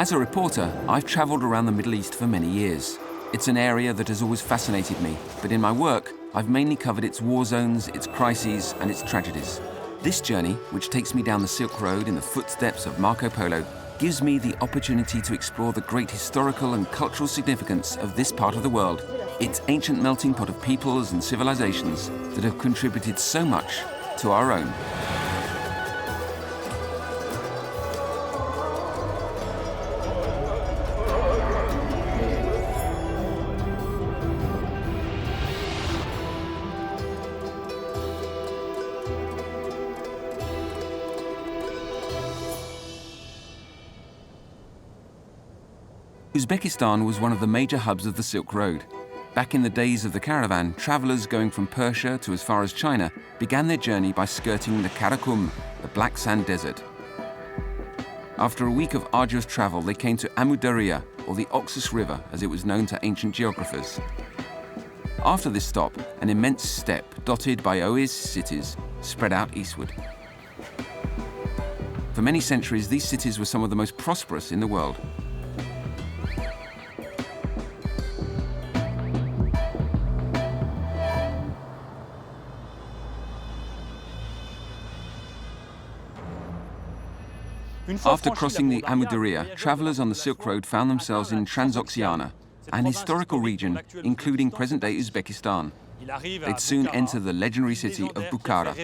As a reporter, I've travelled around the Middle East for many years. It's an area that has always fascinated me, but in my work, I've mainly covered its war zones, its crises, and its tragedies. This journey, which takes me down the Silk Road in the footsteps of Marco Polo, gives me the opportunity to explore the great historical and cultural significance of this part of the world, its ancient melting pot of peoples and civilizations that have contributed so much to our own. Uzbekistan was one of the major hubs of the Silk Road. Back in the days of the caravan, travellers going from Persia to as far as China began their journey by skirting the Karakum, the Black Sand Desert. After a week of arduous travel, they came to Amu-Darya, or the Oxus River, as it was known to ancient geographers. After this stop, an immense steppe dotted by oasis cities spread out eastward. For many centuries, these cities were some of the most prosperous in the world. After crossing the Amu-Darya, travellers on the Silk Road found themselves in Transoxiana, an historical region including present-day Uzbekistan. They'd soon enter the legendary city of Bukhara,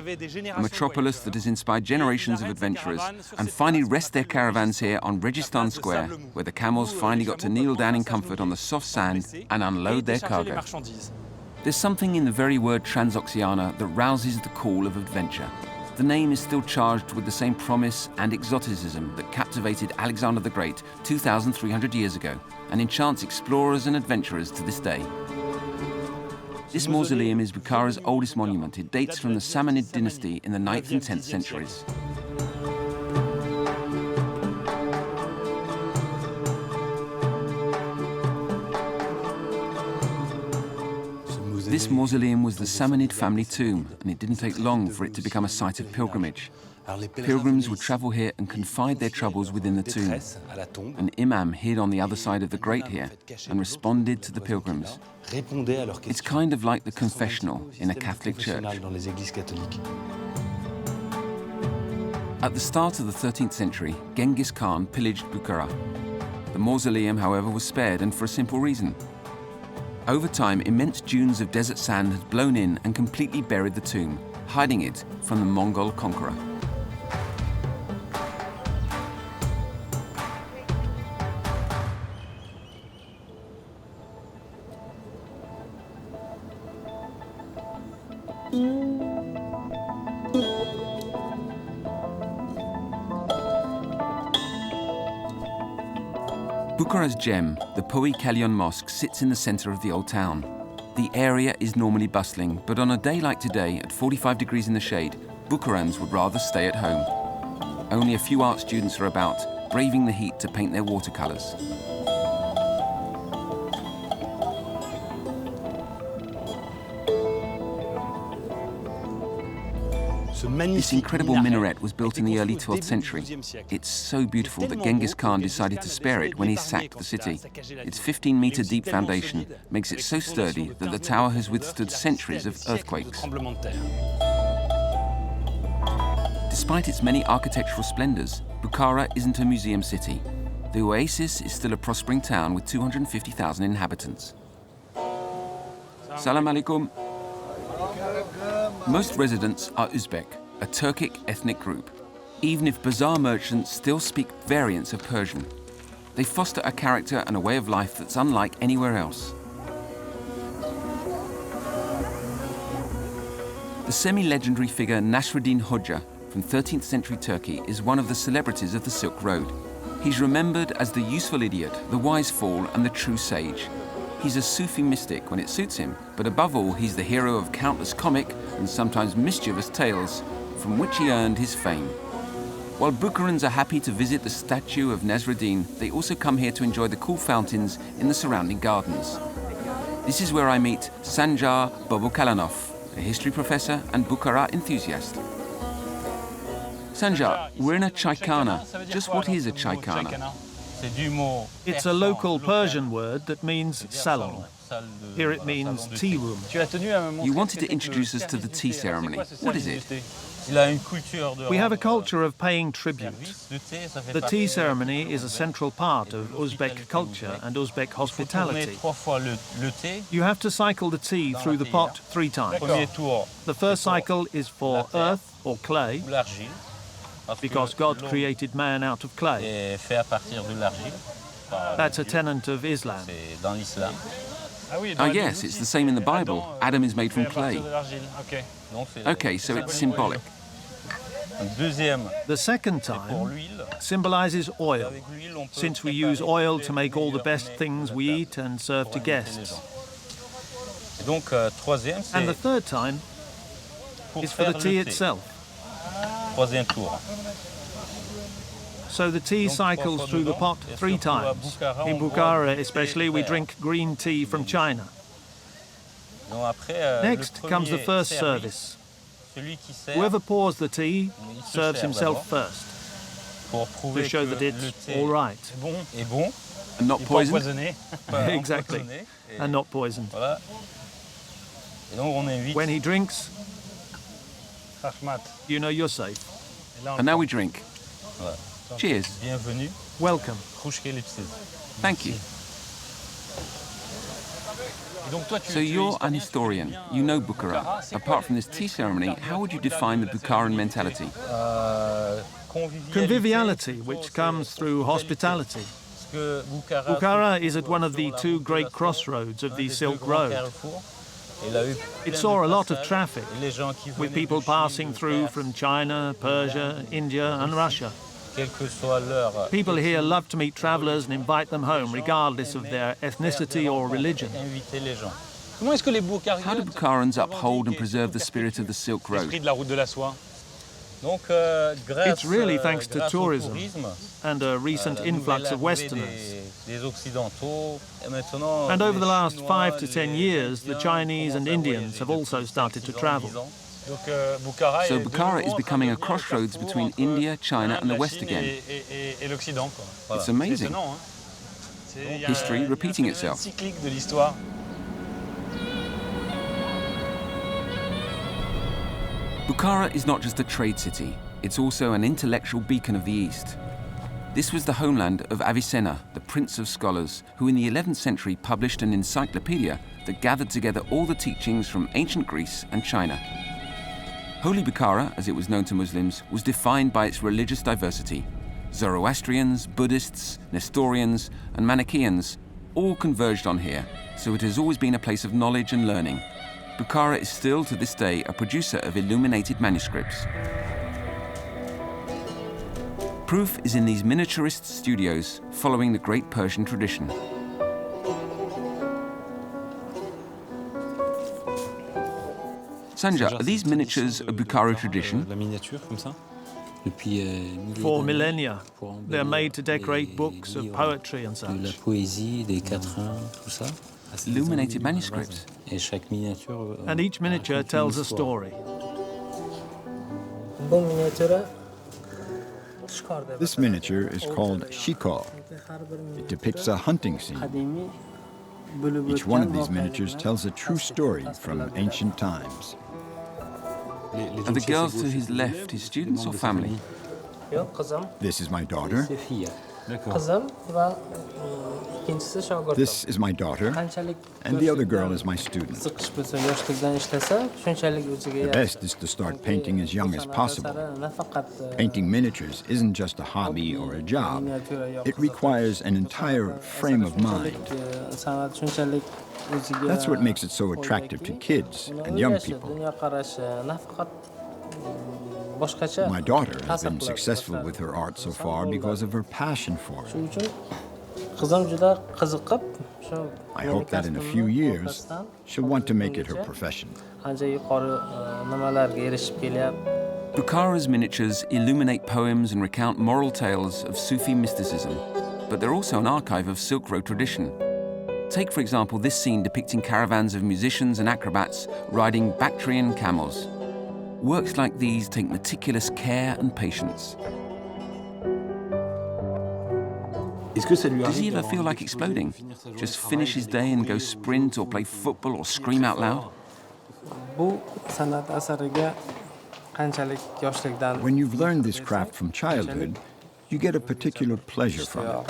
a metropolis that has inspired generations of adventurers, and finally rest their caravans here on Registan Square, where the camels finally got to kneel down in comfort on the soft sand and unload their cargo. There's something in the very word Transoxiana that rouses the call of adventure. The name is still charged with the same promise and exoticism that captivated Alexander the Great 2,300 years ago and enchants explorers and adventurers to this day. This mausoleum is Bukhara's oldest monument. It dates from the Samanid dynasty in the 9th and 10th centuries. This mausoleum was the Samanid family tomb, and it didn't take long for it to become a site of pilgrimage. Pilgrims would travel here and confide their troubles within the tomb. An imam hid on the other side of the grate here and responded to the pilgrims. It's kind of like the confessional in a Catholic church. At the start of the 13th century, Genghis Khan pillaged Bukhara. The mausoleum, however, was spared, and for a simple reason. Over time, immense dunes of desert sand had blown in and completely buried the tomb, hiding it from the Mongol conqueror. Bukhara's gem, the Poi Kalyon Mosque, sits in the centre of the old town. The area is normally bustling, but on a day like today, at 45 degrees in the shade, Bukharans would rather stay at home. Only a few art students are about, braving the heat to paint their watercolours. This incredible minaret was built in the early 12th century. It's so beautiful that Genghis Khan decided to spare it when he sacked the city. Its 15-metre deep foundation makes it so sturdy that the tower has withstood centuries of earthquakes. Despite its many architectural splendours, Bukhara isn't a museum city. The oasis is still a prospering town with 250,000 inhabitants. Salam alaikum. Most residents are Uzbek, a Turkic ethnic group, even if bazaar merchants still speak variants of Persian. They foster a character and a way of life that's unlike anywhere else. The semi-legendary figure Nasruddin Hoxha from 13th century Turkey is one of the celebrities of the Silk Road. He's remembered as the useful idiot, the wise fool, and the true sage. He's a Sufi mystic when it suits him, but above all, he's the hero of countless comic and sometimes mischievous tales from which he earned his fame. While Bukharans are happy to visit the statue of Nasruddin, they also come here to enjoy the cool fountains in the surrounding gardens. This is where I meet Sanjar Babukalanov, a history professor and Bukhara enthusiast. Sanjar, we're in a chaikhana. Just what is a chaikhana? It's a local Persian word that means salon. Here it means tea room. You wanted to introduce us to the tea ceremony. What is it? We have a culture of paying tribute. The tea ceremony is a central part of Uzbek culture and Uzbek hospitality. You have to cycle the tea through the pot 3 times. The first cycle is for earth or clay, because God created man out of clay. That's a tenet of Islam. Ah, yes, it's the same in the Bible. Adam is made from clay. Okay, so it's symbolic. The second time symbolizes oil, since we use oil to make all the best things we eat and serve to guests. And the third time is for the tea itself. So the tea cycles through the pot 3 times. In Bukhara especially, we drink green tea from China. Next comes the first service. Whoever pours the tea serves himself first, to show that it's all right. And not poisoned? Exactly, and not poisoned. When he drinks, you know you're safe. And now we drink. Cheers. Welcome. Thank you. So you're an historian. You know Bukhara. Apart from this tea ceremony, how would you define the Bukharan mentality? Conviviality, which comes through hospitality. Bukhara is at one of the 2 great crossroads of the Silk Road. It saw a lot of traffic, with people passing through from China, Persia, India and Russia. People here love to meet travellers and invite them home, regardless of their ethnicity or religion. How do Bukharans uphold and preserve the spirit of the Silk Road? It's really thanks to tourism and a recent influx of Westerners. And over the last 5 to 10 years, the Chinese and Indians have also started to travel. So Bukhara is becoming a crossroads between India, China and the West again. It's amazing. History repeating itself. Bukhara is not just a trade city, it's also an intellectual beacon of the East. This was the homeland of Avicenna, the prince of scholars, who in the 11th century published an encyclopedia that gathered together all the teachings from ancient Greece and China. Holy Bukhara, as it was known to Muslims, was defined by its religious diversity. Zoroastrians, Buddhists, Nestorians, and Manichaeans all converged on here, so it has always been a place of knowledge and learning. Bukhara is still, to this day, a producer of illuminated manuscripts. Proof is in these miniaturist studios following the great Persian tradition. Sanja, are these miniatures a Bukhara tradition? For millennia, they're made to decorate books of poetry and such. Illuminated manuscripts. And each miniature tells a story. This miniature is called Shikar. It depicts a hunting scene. Each one of these miniatures tells a true story from ancient times. Are the girls to his left his students or family? This is my daughter. This is my daughter, and the other girl is my student. The best is to start painting as young as possible. Painting miniatures isn't just a hobby or a job. It requires an entire frame of mind. That's what makes it so attractive to kids and young people. My daughter has been successful with her art so far because of her passion for it. I hope that in a few years, she'll want to make it her profession. Bukhara's miniatures illuminate poems and recount moral tales of Sufi mysticism, but they're also an archive of Silk Road tradition. Take, for example, this scene depicting caravans of musicians and acrobats riding Bactrian camels. Works like these take meticulous care and patience. Does he ever feel like exploding? Just finish his day and go sprint or play football or scream out loud? When you've learned this craft from childhood, you get a particular pleasure from it.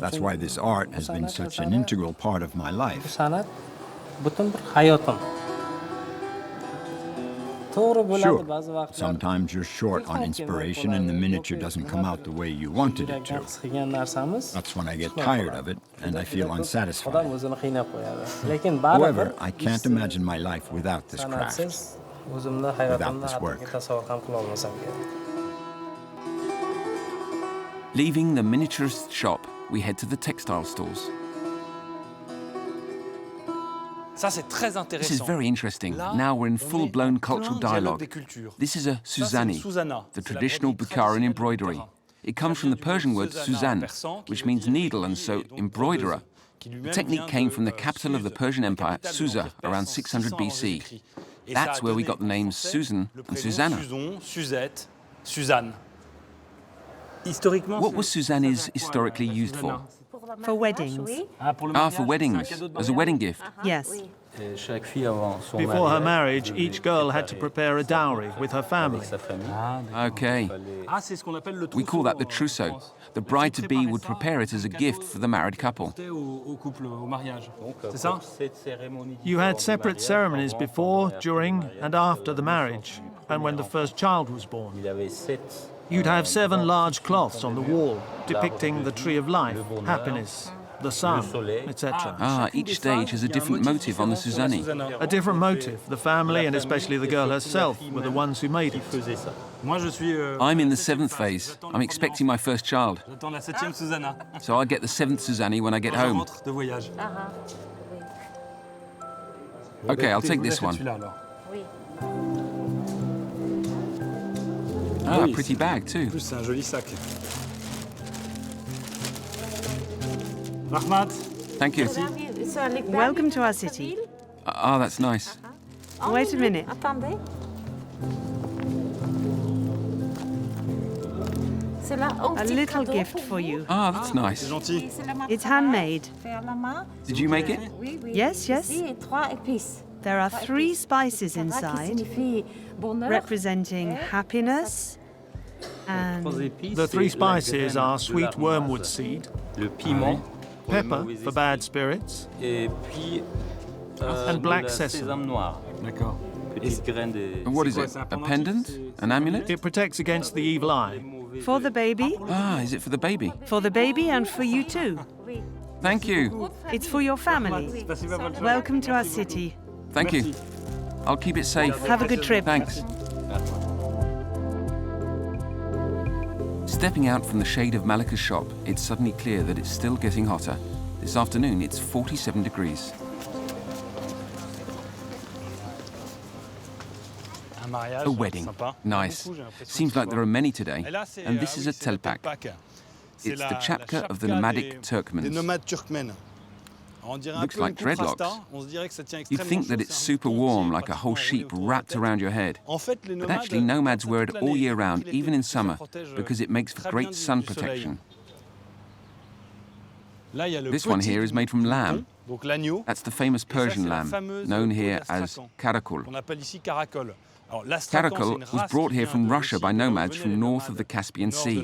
That's why this art has been such an integral part of my life. Sure, sometimes you're short on inspiration and the miniature doesn't come out the way you wanted it to. That's when I get tired of it and I feel unsatisfied. However, I can't imagine my life without this craft, without this work. Leaving the miniaturist shop, we head to the textile stores. This is very interesting. Now we're in full-blown cultural dialogue. This is a Suzani, the traditional Bukharan embroidery. It comes from the Persian word Suzan, which means needle and so embroiderer. The technique came from the capital of the Persian Empire, Susa, around 600 BC. That's where we got the names Susan and Susanna. What was Suzannes historically used for? For weddings. For weddings, as a wedding gift. Yes. Before her marriage, each girl had to prepare a dowry with her family. Okay. We call that the trousseau. The bride-to-be would prepare it as a gift for the married couple. You had separate ceremonies before, during, and after the marriage, and when the first child was born. You'd have 7 large cloths on the wall depicting the tree of life, happiness, the sun, etc. Each stage has a different motive on the Suzani. A different motive. The family, and especially the girl herself, were the ones who made it. I'm in the 7th phase. I'm expecting my first child. So I get the 7th Suzani when I get home. Okay, I'll take this one. Pretty bag too. Thank you. Welcome to our city. That's nice. Wait a minute. A little gift for you. That's nice. It's handmade. Did you make it? Yes, yes. There are 3 spices inside, representing happiness and... The 3 spices are sweet wormwood seed, pepper for bad spirits, and black sesame. What is it? A pendant? An amulet? It protects against the evil eye. For the baby. Is it for the baby? For the baby and for you too. Thank you. It's for your family. Welcome to our city. Thank you. I'll keep it safe. Have a good trip. Thanks. Stepping out from the shade of Malika's shop, it's suddenly clear that it's still getting hotter. This afternoon, it's 47 degrees. A wedding. Nice. Seems like there are many today. And this is a telpak. It's the chapka of the nomadic Turkmens. Looks like dreadlocks. You'd think that it's super warm, like a whole sheep wrapped around your head. But actually, nomads wear it all year round, even in summer, because it makes for great sun protection. This one here is made from lamb. That's the famous Persian lamb, known here as karakul. Karakul was brought here from Russia by nomads from north of the Caspian Sea.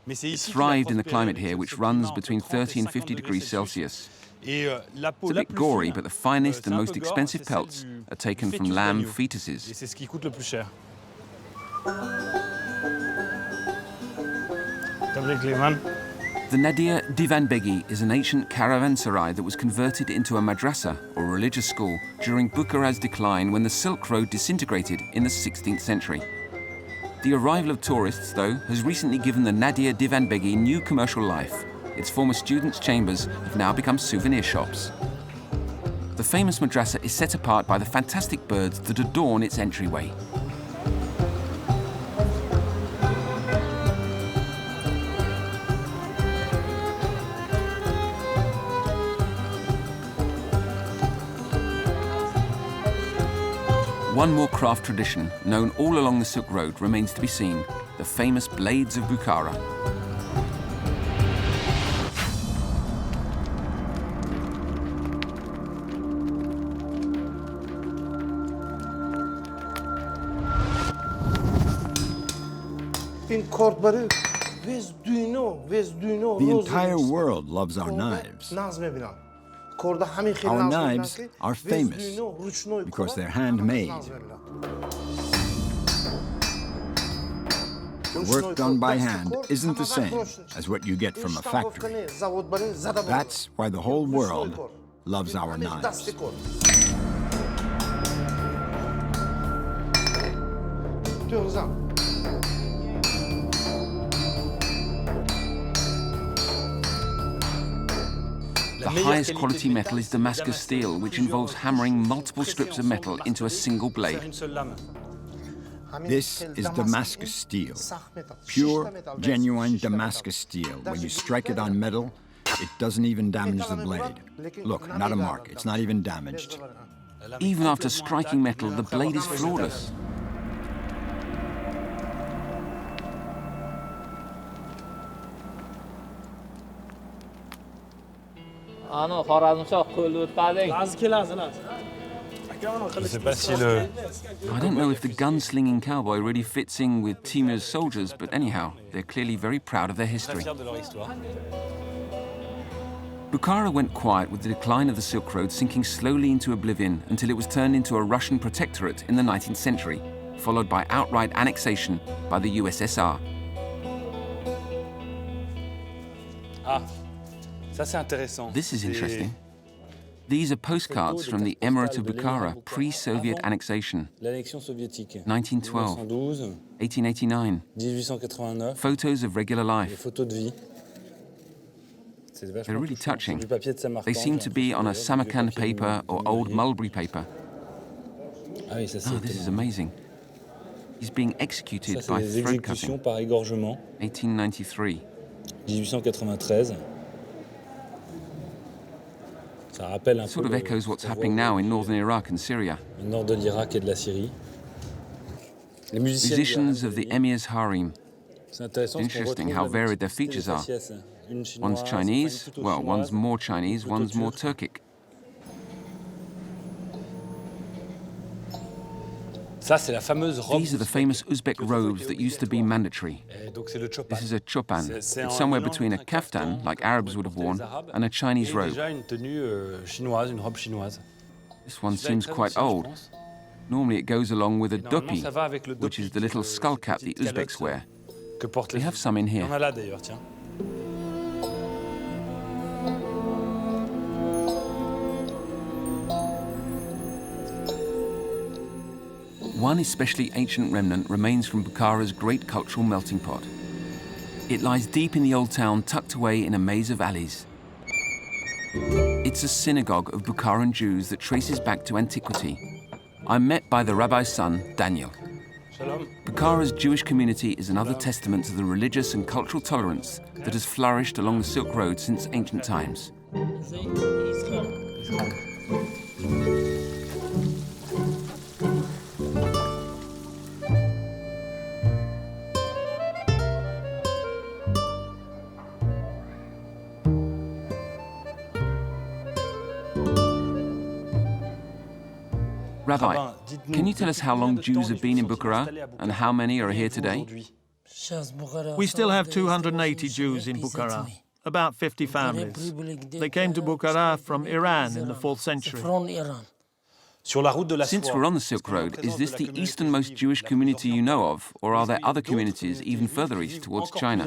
It thrived in the climate here, which runs between 30 and 50 degrees Celsius. It's a bit gory, but the finest and most expensive pelts are taken from lamb fetuses. The Nadir Divanbegi is an ancient caravanserai that was converted into a madrasa, or religious school, during Bukhara's decline when the Silk Road disintegrated in the 16th century. The arrival of tourists, though, has recently given the Nadir Divanbegi new commercial life. Its former students' chambers have now become souvenir shops. The famous madrasa is set apart by the fantastic birds that adorn its entryway. One more craft tradition, known all along the Silk Road, remains to be seen, the famous blades of Bukhara. The entire world loves our knives. Our knives are famous because they're handmade. The work done by hand isn't the same as what you get from a factory. That's why the whole world loves our knives. The highest quality metal is Damascus steel, which involves hammering multiple strips of metal into a single blade. This is Damascus steel, pure, genuine Damascus steel. When you strike it on metal, it doesn't even damage the blade. Look, not a mark, it's not even damaged. Even after striking metal, the blade is flawless. I don't know if the gunslinging cowboy really fits in with Timur's soldiers, but anyhow, they're clearly very proud of their history. Bukhara went quiet with the decline of the Silk Road, sinking slowly into oblivion until it was turned into a Russian protectorate in the 19th century, followed by outright annexation by the USSR. This is interesting. These are postcards from the Emirate of Bukhara, pre-Soviet annexation. 1912, 1889. Photos of regular life. They're really touching. They seem to be on a Samarkand paper or old mulberry paper. Oh, this is amazing. He's being executed by throat cutting. 1893. 1893. Sort of echoes what's happening now in northern Iraq and Syria. Musicians of the Emir's harem. Interesting how varied their features are. One's Chinese, well, one's more Chinese, one's more Turkic. These are the famous Uzbek robes that used to be mandatory. This is a chopan. It's somewhere between a kaftan, like Arabs would have worn, and a Chinese robe. This one seems quite old. Normally it goes along with a dopi, which is the little skull cap the Uzbeks wear. We have some in here. One especially ancient remnant remains from Bukhara's great cultural melting pot. It lies deep in the old town, tucked away in a maze of alleys. It's a synagogue of Bukharan Jews that traces back to antiquity. I'm met by the rabbi's son, Daniel. Bukhara's Jewish community is another testament to the religious and cultural tolerance that has flourished along the Silk Road since ancient times. Rabbi, can you tell us how long Jews have been in Bukhara and how many are here today? We still have 280 Jews in Bukhara, about 50 families. They came to Bukhara from Iran in the 4th century. Since we're on the Silk Road, is this the easternmost Jewish community you know of, or are there other communities even further east towards China?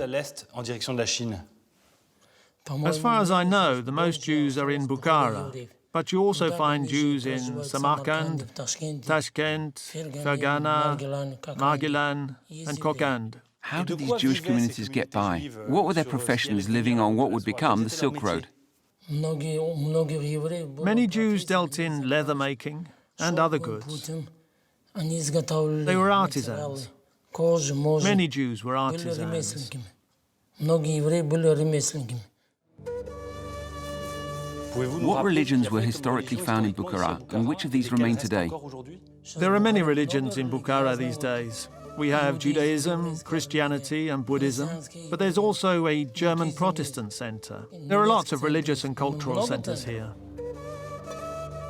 As far as I know, the most Jews are in Bukhara, but you also find Jews in Samarkand, Tashkent, Fergana, Margilan, and Kokand. How did these Jewish communities get by? What were their professions living on what would become the Silk Road? Many Jews dealt in leather making and other goods. They were artisans. Many Jews were artisans. What religions were historically found in Bukhara, and which of these remain today? There are many religions in Bukhara these days. We have Judaism, Christianity and Buddhism, but there's also a German Protestant centre. There are lots of religious and cultural centres here.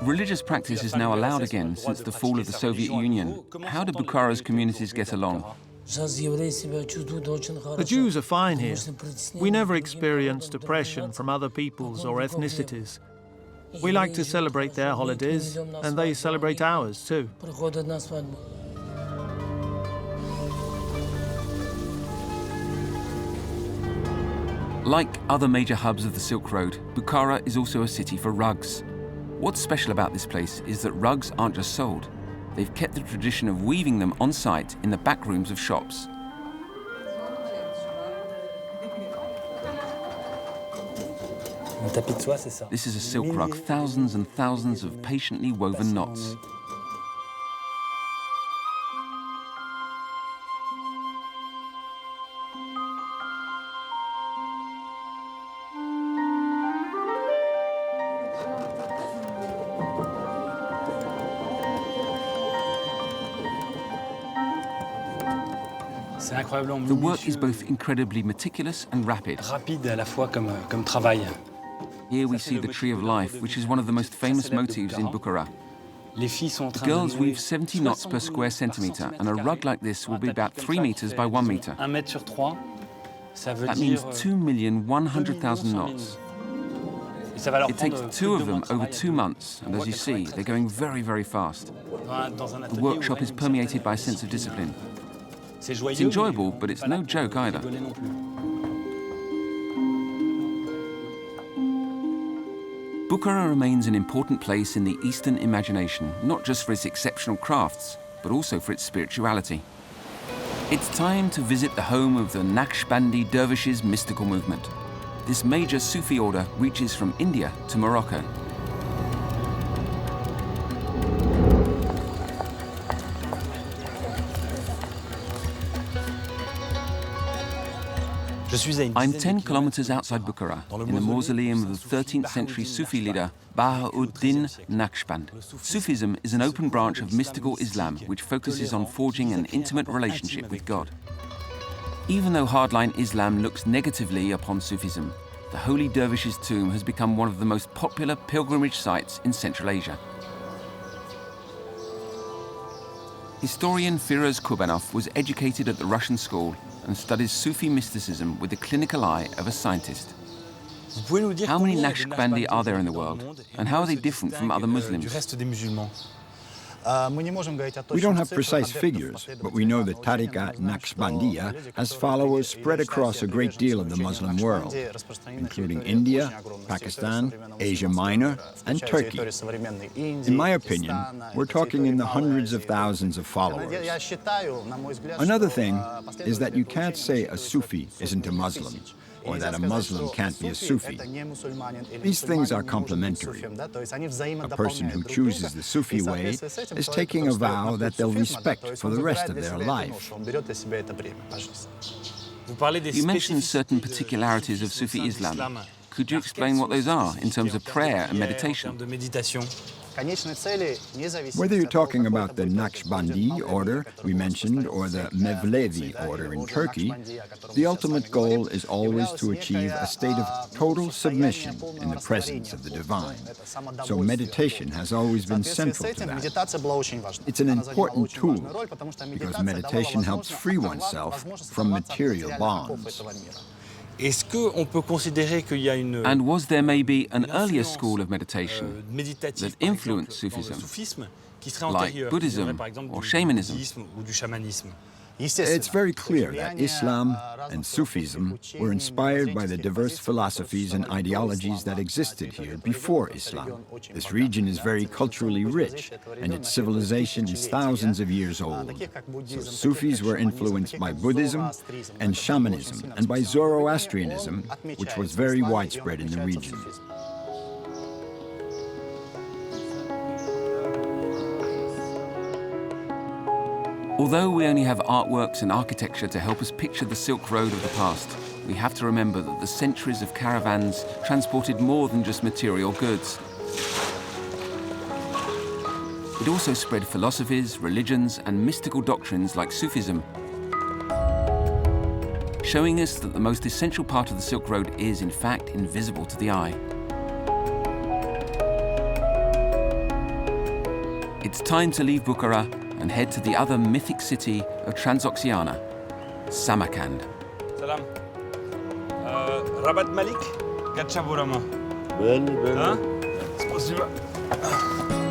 Religious practice is now allowed again since the fall of the Soviet Union. How do Bukhara's communities get along? The Jews are fine here. We never experience oppression from other peoples or ethnicities. We like to celebrate their holidays, and they celebrate ours too. Like other major hubs of the Silk Road, Bukhara is also a city for rugs. What's special about this place is that rugs aren't just sold. They've kept the tradition of weaving them on site in the back rooms of shops. This is a silk rug, thousands and thousands of patiently woven knots. The work is both incredibly meticulous and rapid. Here we see the Tree of Life, which is one of the most famous motifs in Bukhara. The girls weave 70 knots per square centimetre, and a rug like this will be about 3 meters by 1 meter. That means 2,100,000 knots. It takes 2 of them over 2 months, and as you see, they're going very, very fast. The workshop is permeated by a sense of discipline. It's enjoyable, but it's no joke either. Bukhara remains an important place in the Eastern imagination, not just for its exceptional crafts, but also for its spirituality. It's time to visit the home of the Naqshbandi dervishes' mystical movement. This major Sufi order reaches from India to Morocco. I'm 10 kilometers outside Bukhara, in the mausoleum of the 13th century Sufi leader Bahauddin Naqshband. Sufism is an open branch of mystical Islam which focuses on forging an intimate relationship with God. Even though hardline Islam looks negatively upon Sufism, the Holy Dervish's tomb has become one of the most popular pilgrimage sites in Central Asia. Historian Firoz Kurbanov was educated at the Russian school and studies Sufi mysticism with the clinical eye of a scientist. How many Naqshbandi are there in the world, and how are they different from other Muslims? We don't have precise figures, but we know that Tariqa Naqshbandiya has followers spread across a great deal of the Muslim world, including India, Pakistan, Asia Minor, and Turkey. In my opinion, we're talking in the hundreds of thousands of followers. Another thing is that you can't say a Sufi isn't a Muslim, or that a Muslim can't be a Sufi. These things are complementary. A person who chooses the Sufi way is taking a vow that they'll respect for the rest of their life. You mentioned certain particularities of Sufi Islam. Could you explain what those are in terms of prayer and meditation? Whether you're talking about the Naqshbandi order we mentioned or the Mevlevi order in Turkey, the ultimate goal is always to achieve a state of total submission in the presence of the divine. So meditation has always been central to that. It's an important tool because meditation helps free oneself from material bonds. And was there maybe an earlier school of meditation that influenced Sufism, like Buddhism or shamanism? It's very clear that Islam and Sufism were inspired by the diverse philosophies and ideologies that existed here before Islam. This region is very culturally rich, and its civilization is thousands of years old. So Sufis were influenced by Buddhism and shamanism, and by Zoroastrianism, which was very widespread in the region. Although we only have artworks and architecture to help us picture the Silk Road of the past, we have to remember that the centuries of caravans transported more than just material goods. It also spread philosophies, religions, and mystical doctrines like Sufism, showing us that the most essential part of the Silk Road is, in fact, invisible to the eye. It's time to leave Bukhara and head to the other mythic city of Transoxiana, Samarkand. Salam. Rabat Malik, Gatchaburama. Beni. Hein? Spasiba.